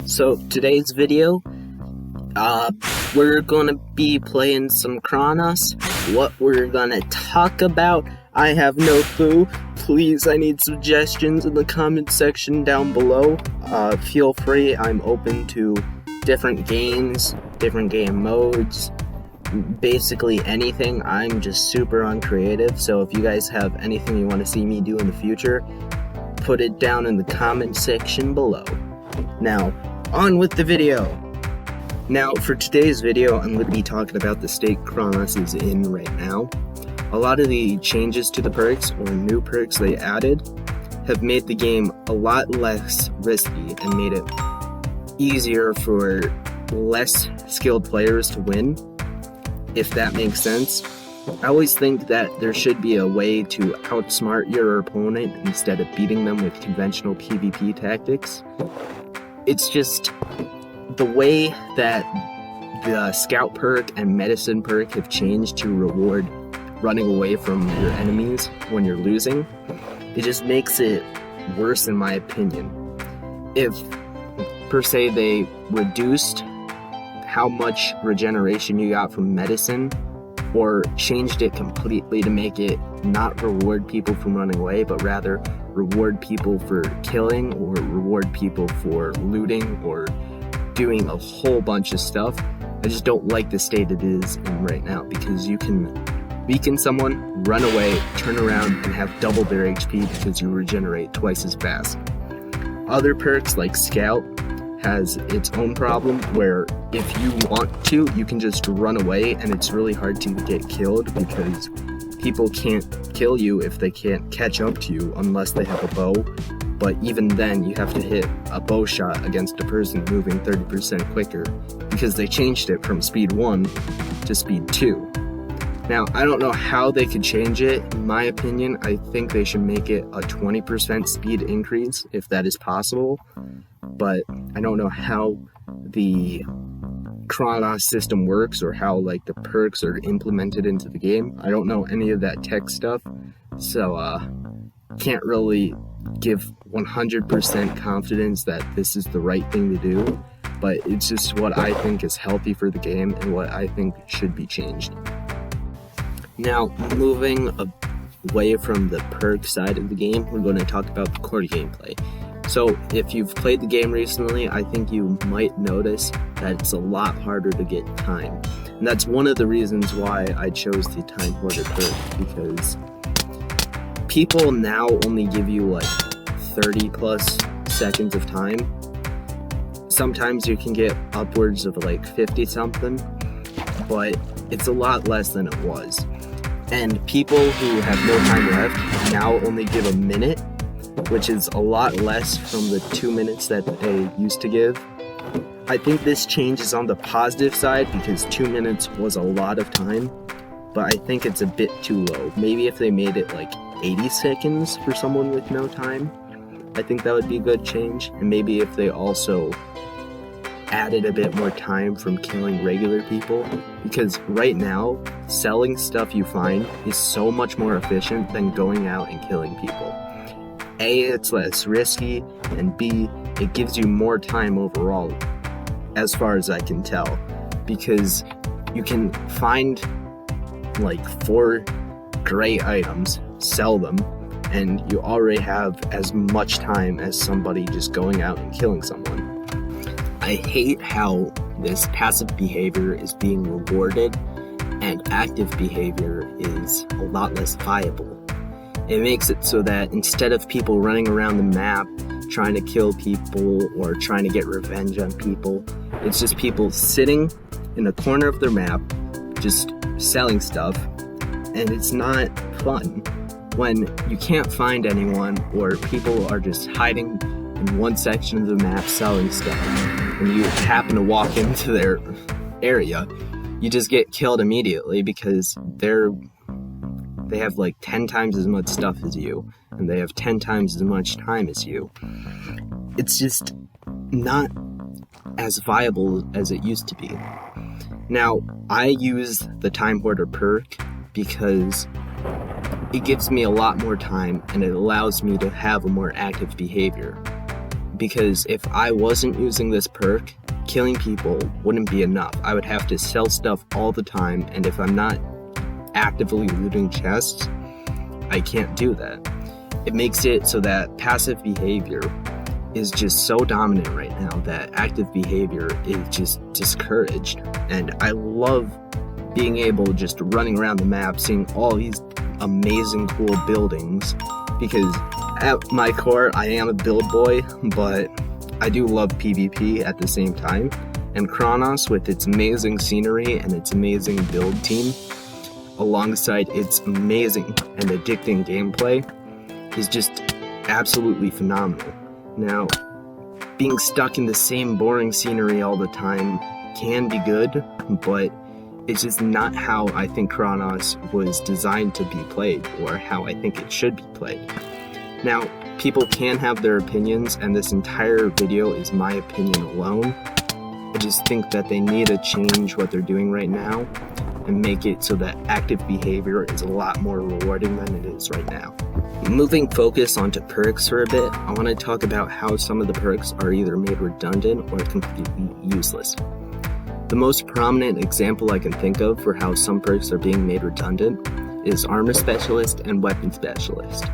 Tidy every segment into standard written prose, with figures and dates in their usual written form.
So today's video, we're gonna be playing some Chronos. What we're gonna talk about, I have no clue. Please, I need suggestions in the comment section down below. Feel free, I'm open to different games, different game modes, basically anything. I'm just super uncreative, so if you guys have anything you want to see me do in the future, put it down in the comment section below. Now, on with the video! Now, for today's video, I'm going to be talking about the state Chronos is in right now. A lot of the changes to the perks, or new perks they added, have made the game a lot less risky and made it easier for less skilled players to win, if that makes sense. I always think that there should be a way to outsmart your opponent instead of beating them with conventional PvP tactics. It's just the way that the scout perk and medicine perk have changed to reward running away from your enemies when you're losing. It just makes it worse in my opinion. If, per se, they reduced how much regeneration you got from medicine, or changed it completely to make it not reward people from running away, but rather reward people for killing, or reward people for looting, or doing a whole bunch of stuff. I just don't like the state it is in right now, because you can weaken someone, run away, turn around, and have double their HP because you regenerate twice as fast. Other perks like Scout has its own problem, where if you want to, you can just run away, and it's really hard to get killed because people can't kill you if they can't catch up to you unless they have a bow. But even then, you have to hit a bow shot against a person moving 30% quicker because they changed it from speed 1 to speed 2. Now, I don't know how they could change it. In my opinion, I think they should make it a 20% speed increase if that is possible. But I don't know how the Chronos system works, or how like the perks are implemented into the game. I don't know any of that tech stuff, so can't really give 100% confidence that this is the right thing to do, but it's just what I think is healthy for the game and what I think should be changed. Now, moving away from the perk side of the game, we're going to talk about the core gameplay. So, if you've played the game recently, I think you might notice that it's a lot harder to get time. And that's one of the reasons why I chose the Time Hoarder perk, because people now only give you like 30 plus seconds of time. Sometimes you can get upwards of like 50 something, but it's a lot less than it was. And people who have no time left now only give a minute, which is a lot less from the 2 minutes that they used to give. I think this change is on the positive side because 2 minutes was a lot of time, but I think it's a bit too low. Maybe if they made it like 80 seconds for someone with no time, I think that would be a good change. And maybe if they also added a bit more time from killing regular people, because right now, selling stuff you find is so much more efficient than going out and killing people. A, it's less risky, and B, it gives you more time overall, as far as I can tell, because you can find like 4 great items, sell them, and you already have as much time as somebody just going out and killing someone. I hate how this passive behavior is being rewarded and active behavior is a lot less viable. It makes it so that instead of people running around the map trying to kill people or trying to get revenge on people, it's just people sitting in a corner of their map just selling stuff, and it's not fun when you can't find anyone, or people are just hiding in one section of the map selling stuff, and you happen to walk into their area. You just get killed immediately because they have like 10 times as much stuff as you, and they have 10 times as much time as you. It's just not as viable as it used to be. Now, I use the Time Hoarder perk because it gives me a lot more time and it allows me to have a more active behavior. because if I wasn't using this perk, killing people wouldn't be enough. I would have to sell stuff all the time, and if I'm not actively looting chests, I can't do that. It makes it so that passive behavior is just so dominant right now that active behavior is just discouraged. And I love being able just running around the map, seeing all these amazing cool buildings, because at my core I am a build boy, but I do love PvP at the same time. And Chronos, with its amazing scenery and its amazing build team, alongside its amazing and addicting gameplay, is just absolutely phenomenal. Now, being stuck in the same boring scenery all the time can be good, but it's just not how I think Chronos was designed to be played, or how I think it should be played. Now, people can have their opinions, and this entire video is my opinion alone. I just think that they need to change what they're doing right now and make it so that active behavior is a lot more rewarding than it is right now. Moving focus onto perks for a bit, I want to talk about how some of the perks are either made redundant or completely useless. The most prominent example I can think of for how some perks are being made redundant is Armor Specialist and Weapon Specialist.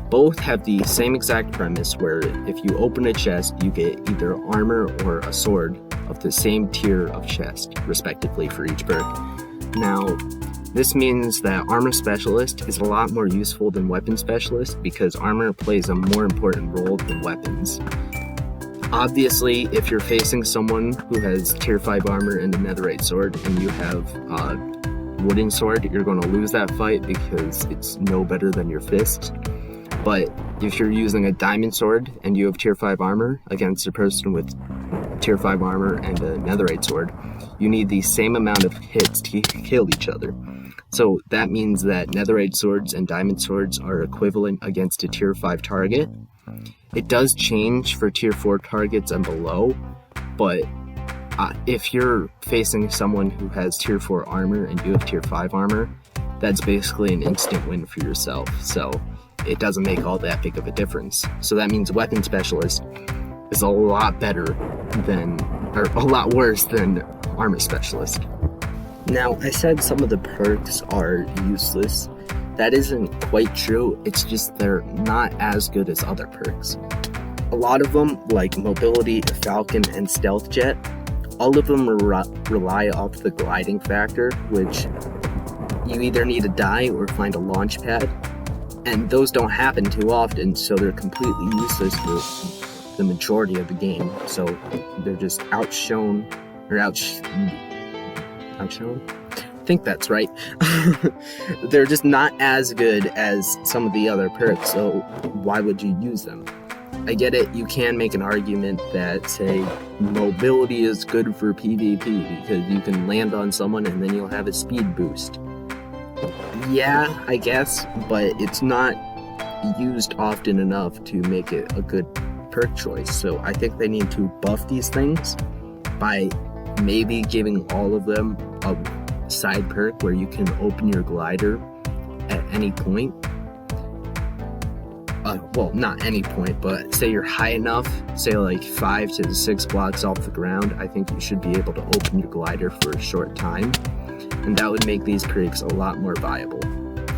Both have the same exact premise where if you open a chest, you get either armor or a sword of the same tier of chest, respectively, for each perk. Now, this means that Armor Specialist is a lot more useful than Weapon Specialist because armor plays a more important role than weapons. Obviously, if you're facing someone who has tier 5 armor and a netherite sword and you have a wooden sword, you're going to lose that fight because it's no better than your fist. But if you're using a diamond sword and you have tier 5 armor against a person with tier 5 armor and a netherite sword, you need the same amount of hits to kill each other. So that means that netherite swords and diamond swords are equivalent against a tier 5 target. It does change for tier 4 targets and below, but if you're facing someone who has tier 4 armor and you have tier 5 armor, that's basically an instant win for yourself. So it doesn't make all that big of a difference. So that means Weapon Specialist is a lot better than, or a lot worse than Armor Specialist. Now, I said some of the perks are useless. That isn't quite true, it's just they're not as good as other perks. A lot of them, like Mobility, Falcon, and Stealth Jet, all of them rely off the gliding factor, which you either need to die or find a launch pad. And those don't happen too often, so they're completely useless for the majority of the game. So they're just outshone, or outshone? I think that's right. They're just not as good as some of the other perks, so why would you use them? I get it, you can make an argument that, say, mobility is good for PvP because you can land on someone and then you'll have a speed boost. Yeah, I guess, but it's not used often enough to make it a good perk choice. So I think they need to buff these things by maybe giving all of them a side perk where you can open your glider at any point. Well, not any point, but say you're high enough, say like 5 to 6 blocks off the ground, I think you should be able to open your glider for a short time. And that would make these perks a lot more viable.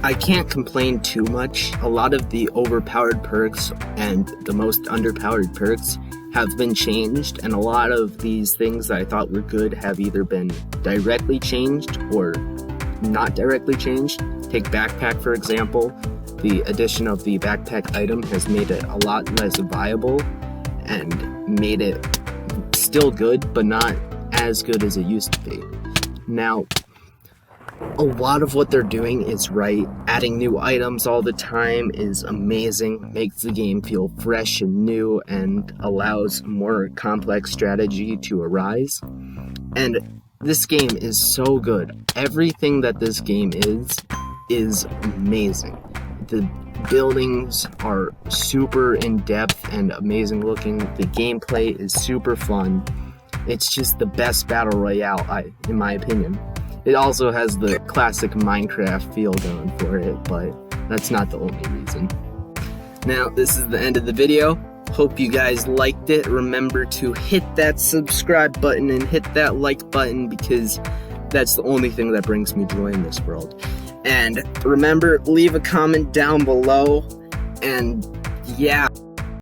I can't complain too much. A lot of the overpowered perks and the most underpowered perks have been changed, and a lot of these things that I thought were good have either been directly changed or not directly changed. Take Backpack, for example. The addition of the Backpack item has made it a lot less viable and made it still good, but not as good as it used to be. Now, a lot of what they're doing is right. Adding new items all the time is amazing, makes the game feel fresh and new, and allows more complex strategy to arise. And this game is so good. Everything that this game is amazing. The buildings are super in-depth and amazing looking. The gameplay is super fun. It's just the best battle royale, in my opinion. It also has the classic Minecraft feel going for it, but that's not the only reason. Now, this is the end of the video. Hope you guys liked it. Remember to hit that subscribe button and hit that like button, because that's the only thing that brings me joy in this world. And remember, leave a comment down below. And yeah.